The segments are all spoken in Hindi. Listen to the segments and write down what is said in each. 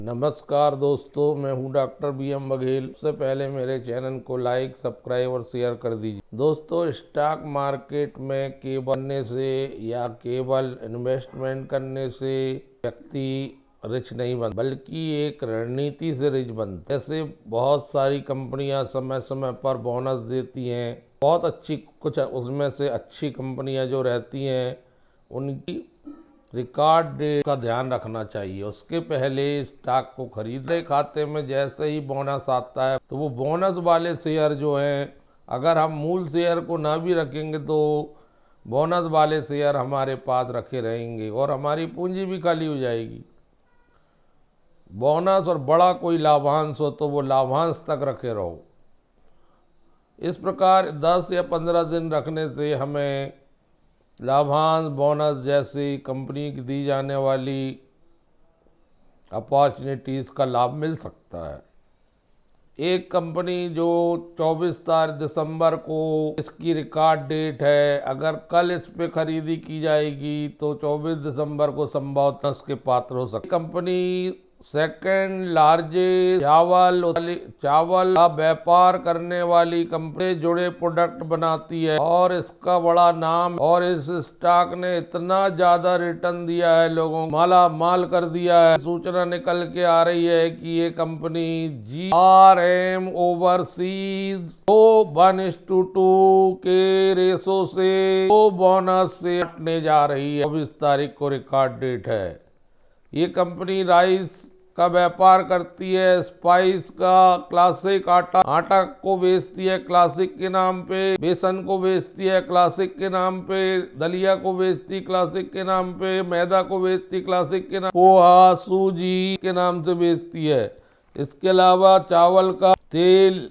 नमस्कार दोस्तों, मैं हूं डॉक्टर BM बघेल। सबसे पहले मेरे चैनल को लाइक, सब्सक्राइब और शेयर कर दीजिए। दोस्तों, स्टॉक मार्केट में केवल बनने से या केवल इन्वेस्टमेंट करने से व्यक्ति रिच नहीं बनता, बल्कि एक रणनीति से रिच बनता है। जैसे बहुत सारी कंपनियां समय समय पर बोनस देती हैं, बहुत अच्छी, कुछ उसमें से अच्छी कंपनियां जो रहती हैं उनकी रिकॉर्ड डेट का ध्यान रखना चाहिए। उसके पहले स्टॉक को खरीदने खाते में जैसे ही बोनस आता है तो वो बोनस वाले शेयर जो हैं, अगर हम मूल शेयर को ना भी रखेंगे तो बोनस वाले शेयर हमारे पास रखे रहेंगे और हमारी पूंजी भी खाली हो जाएगी। बोनस और बड़ा कोई लाभांश हो तो वो लाभांश तक रखे रहो। इस प्रकार 10 या 15 दिन रखने से हमें लाभांश, बोनस जैसी कंपनी की दी जाने वाली अपॉर्चुनिटीज़ का लाभ मिल सकता है। एक कंपनी जो 24 दिसंबर को इसकी रिकॉर्ड डेट है, अगर कल इस पे खरीदी की जाएगी तो 24 दिसंबर को संभवतः उसके पात्र हो सकती। कंपनी सेकेंड लार्जेस्ट चावल का व्यापार करने वाली कंपनी जुड़े प्रोडक्ट बनाती है और इसका बड़ा नाम, और इस स्टॉक ने इतना ज्यादा रिटर्न दिया है, लोगों को माला माल कर दिया है। सूचना निकल के आ रही है कि ये कंपनी GRM ओवरसीज 1:2 के रेशो से 2 बोनस से हटने जा रही है। 24 तारीख को रिकॉर्ड डेट है। ये कंपनी राइस का व्यापार करती है, स्पाइस का, क्लासिक आटा को बेचती है क्लासिक के नाम पे, बेसन को बेचती है क्लासिक के नाम पे, दलिया को बेचती क्लासिक के नाम पे, मैदा को बेचती क्लासिक के नाम, पोहा, सूजी के नाम से बेचती है। इसके अलावा चावल का तेल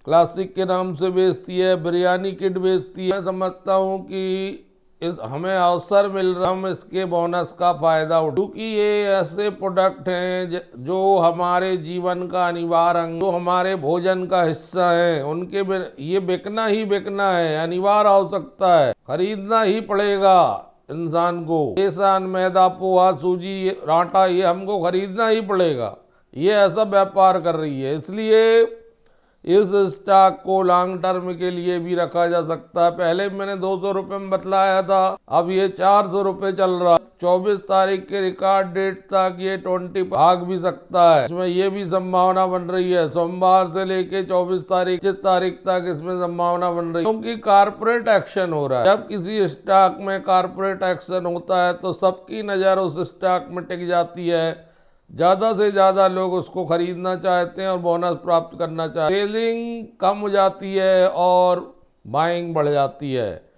क्लासिक के नाम से बेचती है, बिरयानी किट बेचती है। मैं समझता हूँ कि हमें अवसर मिल रहा, हम इसके बोनस का फायदा उठाएं, क्योंकि ये ऐसे प्रोडक्ट हैं जो हमारे जीवन का अनिवार्य अंग, जो हमारे भोजन का हिस्सा है, उनके ये बिकना ही बिकना है, अनिवार्य आवश्यकता है, खरीदना ही पड़ेगा इंसान को। बेसन, मैदा, पोहा, सूजी, आटा, ये हमको खरीदना ही पड़ेगा। ये ऐसा व्यापार कर रही है, इसलिए इस स्टॉक को लॉन्ग टर्म के लिए भी रखा जा सकता है। पहले मैंने 200 रुपये में बतलाया था, अब ये 400 रुपये चल रहा है। 24 तारीख के रिकॉर्ड डेट तक ये 20 भाग भी सकता है। इसमें ये भी संभावना बन रही है, सोमवार से लेके 24 तारीख तक इसमें संभावना बन रही है, क्योंकि कारपोरेट एक्शन हो रहा है। जब किसी स्टॉक में कारपोरेट एक्शन होता है तो सबकी नज़र उस स्टॉक में टिक जाती है, ज़्यादा से ज़्यादा लोग उसको खरीदना चाहते हैं और बोनस प्राप्त करना चाहते हैं। सेलिंग कम हो जाती है और बाइंग बढ़ जाती है।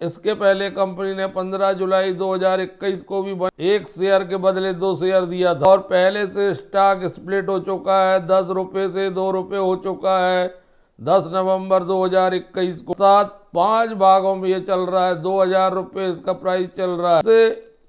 इसके पहले कंपनी ने 15 जुलाई 2021 को भी एक शेयर के बदले 2 शेयर दिया था और पहले से स्टॉक स्प्लिट हो चुका है। 10 रुपये से 2 रुपये हो चुका है। 10 नवंबर 2021 को 5 भागों में ये चल रहा है। 2000 रुपये इसका प्राइस चल रहा है।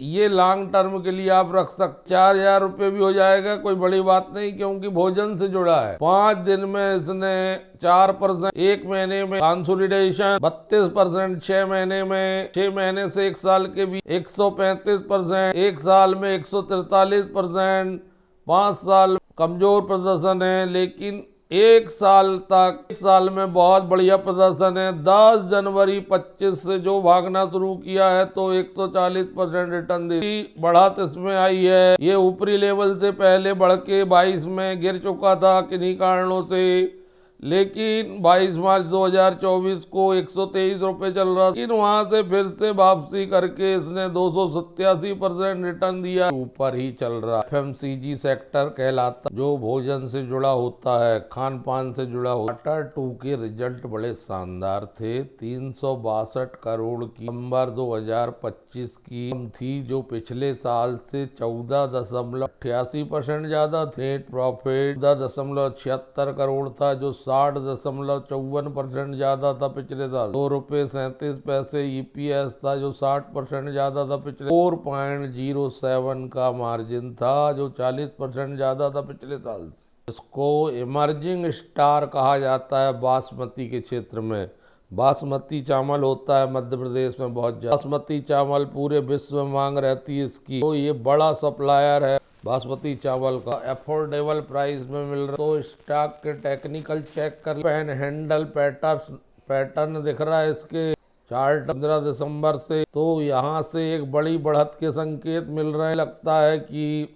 ये लॉन्ग टर्म के लिए आप रख सकते, 4000 रुपये भी हो जाएगा, कोई बड़ी बात नहीं, क्योंकि भोजन से जुड़ा है। 5 दिन में इसने 4%, 1 महीने में कंसोलिडेशन 32%, 6 महीने में, 6 महीने से 1 साल के भी 135%, 1 साल में 143%, 5 साल कमजोर प्रदर्शन है, लेकिन 1 साल में बहुत बढ़िया प्रदर्शन है। 10 जनवरी 25 से जो भागना शुरू किया है तो 140% रिटर्न दे, बढ़त इसमें आई है। ये ऊपरी लेवल से पहले बढ़ के 22 में गिर चुका था किन्हीं कारणों से, लेकिन 22 मार्च 2024 को 123 रुपये चल रहा, लेकिन वहां से फिर से वापसी करके इसने 287% रिटर्न दिया, ऊपर ही चल रहा। FMCG सेक्टर कहलाता, जो भोजन से जुड़ा होता है, खान पान से जुड़ा होता है। क्वार्टर 2 के रिजल्ट बड़े शानदार थे। 362 करोड़ की नवंबर 2025 की थी, जो पिछले साल से 14.88% ज्यादा थे। नेट प्रॉफिट 14.76 करोड़ था, जो 60.54% ज्यादा था पिछले साल। ₹2.37 EPS था, जो 60% ज्यादा था पिछले। 4.07 का मार्जिन था, जो 40% ज्यादा था पिछले साल से। इसको इमर्जिंग स्टार कहा जाता है बासमती के क्षेत्र में। बासमती चावल होता है मध्य प्रदेश में बहुत ज्यादा। बासमती चावल पूरे विश्व में मांग रहती है इसकी, तो ये बड़ा सप्लायर है बासमती चावल का अफोर्डेबल प्राइस में मिल रहा। तो स्टॉक के टेक्निकल चेक कर, पैन हैंडल पैटर्न दिख रहा है इसके चार्ट 15 दिसंबर से। तो यहाँ से एक बड़ी बढ़त के संकेत मिल रहे हैं। लगता है कि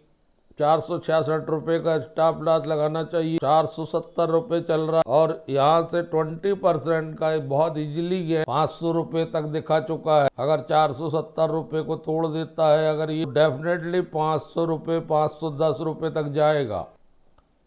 466 रुपये का स्टॉप लॉस लगाना चाहिए। 470 रुपये चल रहा है और यहाँ से 20% का बहुत इजीली गया 500 रुपये तक दिखा चुका है। अगर 470 रुपये को तोड़ देता है, अगर ये डेफिनेटली 500 रुपये 510 रुपये तक जाएगा।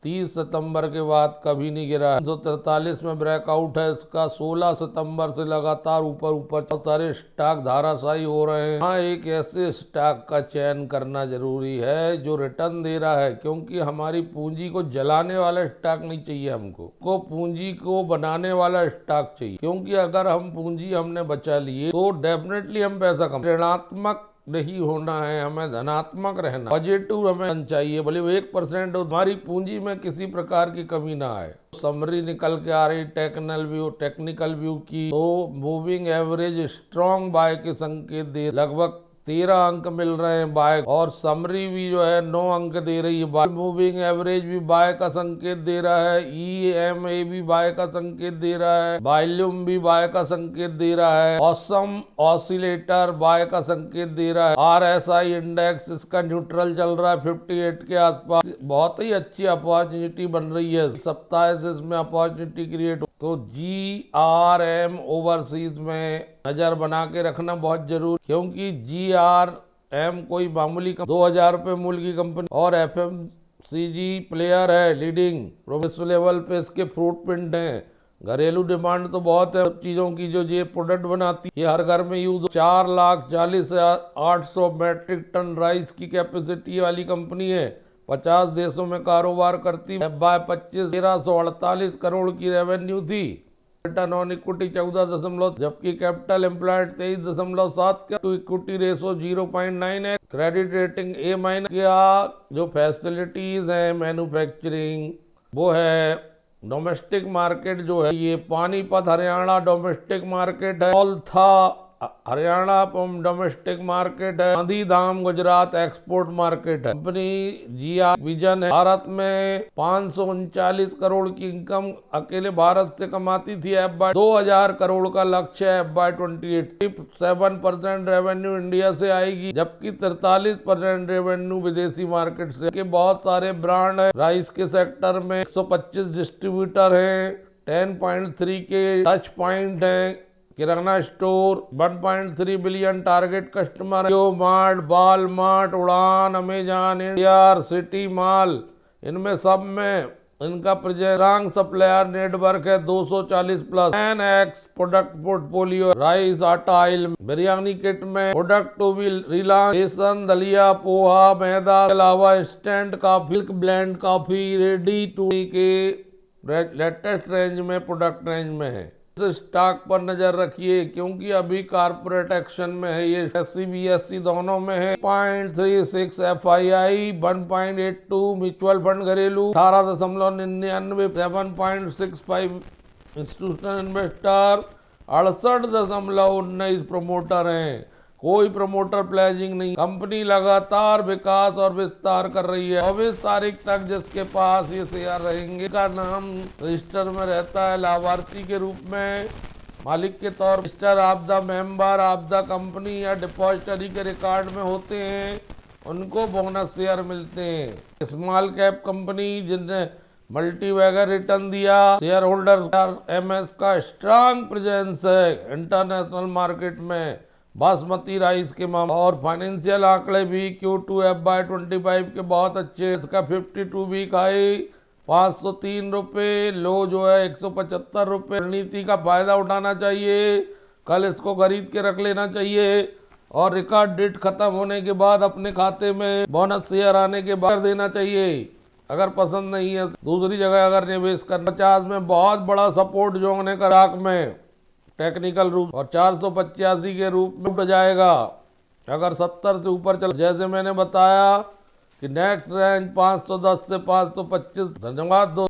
30 सितंबर के बाद कभी नहीं गिरा है। 343 में ब्रेकआउट है इसका। 16 सितंबर से लगातार ऊपर सारे स्टॉक धाराशायी हो रहे हैं। हाँ, एक ऐसे स्टॉक का चयन करना जरूरी है जो रिटर्न दे रहा है, क्योंकि हमारी पूंजी को जलाने वाला स्टॉक नहीं चाहिए। हमको पूंजी को बनाने वाला स्टॉक चाहिए, क्योंकि अगर हम पूंजी हमने बचा लिए तो डेफिनेटली हम पैसा कम। ऋणात्मक नहीं होना है, हमें धनात्मक रहना, पॉजिटिव हमें चाहिए। भले वो 1% हो, हमारी पूंजी में किसी प्रकार की कमी ना आए। समरी निकल के आ रही टेक्निकल व्यू की। तो मूविंग एवरेज स्ट्रॉन्ग बाय के संकेत दे, लगभग 13 अंक मिल रहे हैं बाय, और समरी भी जो है 9 अंक दे रही है बाय। मूविंग एवरेज भी बाय का संकेत दे रहा है। EMA भी बाय का संकेत दे रहा है। वॉल्यूम भी बाय का संकेत दे रहा है। ऑसम ऑसिलेटर बाय का संकेत दे रहा है। RSI इंडेक्स इसका न्यूट्रल चल रहा है 58 के आसपास। बहुत ही अच्छी अपॉर्चुनिटी बन रही है। सप्ताह से इसमें अपॉर्चुनिटी क्रिएट। तो GRM ओवरसीज में नजर बना के रखना बहुत जरूरी, क्योंकि GRM कोई मामूली 2000 रुपये मूल्य की कंपनी और FMCG प्लेयर है लीडिंग। विश्व लेवल पे इसके फुटप्रिंट है। घरेलू डिमांड तो बहुत है चीजों की जो ये प्रोडक्ट बनाती है, हर घर में यूज। 4,40,800 मैट्रिक टन राइस की कैपेसिटी वाली कंपनी है। 50 देशों में कारोबार करती। FY25 1348 करोड़ की रेवेन्यू थी। रिटर्न ऑन इक्विटी 14, जबकि कैपिटल एम्प्लॉयड 23.7 का। टू इक्विटी रेशो 0.9 है। Credit rating A-। क्या जो फैसिलिटीज है मैन्युफैक्चरिंग वो है। डोमेस्टिक मार्केट जो है ये पानीपत हरियाणा डोमेस्टिक मार्केट है। था हरियाणा डोमेस्टिक मार्केट है। गांधीधाम गुजरात एक्सपोर्ट मार्केट है। कंपनी GR विजन है। भारत में 539 करोड़ की इनकम अकेले भारत से कमाती थी। 2000 करोड़ का लक्ष्य है FY28। 7% रेवेन्यू इंडिया से आएगी, जबकि 43% रेवेन्यू विदेशी मार्केट से। के बहुत सारे ब्रांड है। राइस के सेक्टर में 125 डिस्ट्रीब्यूटर है। 10.3 के टच पॉइंट है। Kirana store 1.3 billion target customer. Mart, Walmart, Udaan, Amazon, India, city mall, इनमें सब में इनका प्रेजेंट सप्लायर नेटवर्क है 240 plus. 10x product portfolio. Rice, आटा, ऑयल, बिरयानी किट में प्रोडक्ट टू बी रिलॉन्च। बेसन, दलिया, पोहा, मैदा के अलावा instant coffee, blend coffee, ready to के लेटेस्ट रेंज में प्रोडक्ट रेंज में है। स्टॉक पर नजर रखिए, क्योंकि अभी कारपोरेट एक्शन में है। ये SC/BSE दोनों में है। 0.36 FII, 1.82 म्यूचुअल फंड घरेलू, 18.99 7.65 इंस्टीट्यूशनल इन्वेस्टर, 68.19 प्रमोटर हैं। कोई प्रमोटर प्लेजिंग नहीं। कंपनी लगातार विकास और विस्तार कर रही है। 24 तारीख तक जिसके पास ये शेयर रहेंगे का नाम रजिस्टर में रहता है लाभार्थी के रूप में। मालिक के तौर register of the member of the company या डिपॉजिटरी के रिकॉर्ड में होते हैं, उनको बोनस शेयर मिलते हैं। स्मॉल कैप कंपनी जिनने मल्टीबैगर रिटर्न दिया। शेयर होल्डर MS का स्ट्रांग प्रेजेंस है इंटरनेशनल मार्केट में बासमती राइस के मामले। और फाइनेंशियल आंकड़े भी Q2 FY25 के बहुत अच्छे। इसका 52 वीक हाई 503 रुपये, लो जो है 175 रुपये। रणनीति का फायदा उठाना चाहिए, कल इसको खरीद के रख लेना चाहिए और रिकॉर्ड डेट खत्म होने के बाद अपने खाते में बोनस शेयर आने के बाद देना चाहिए। अगर पसंद नहीं है दूसरी जगह अगर निवेश करना। 50 में बहुत बड़ा सपोर्ट जो होने का राक में टेक्निकल रूप और 485 के रूप में उठ जाएगा अगर 70 से ऊपर चल। जैसे मैंने बताया कि नेक्स्ट रेंज 510 से 525। धन्यवाद दोस्तों।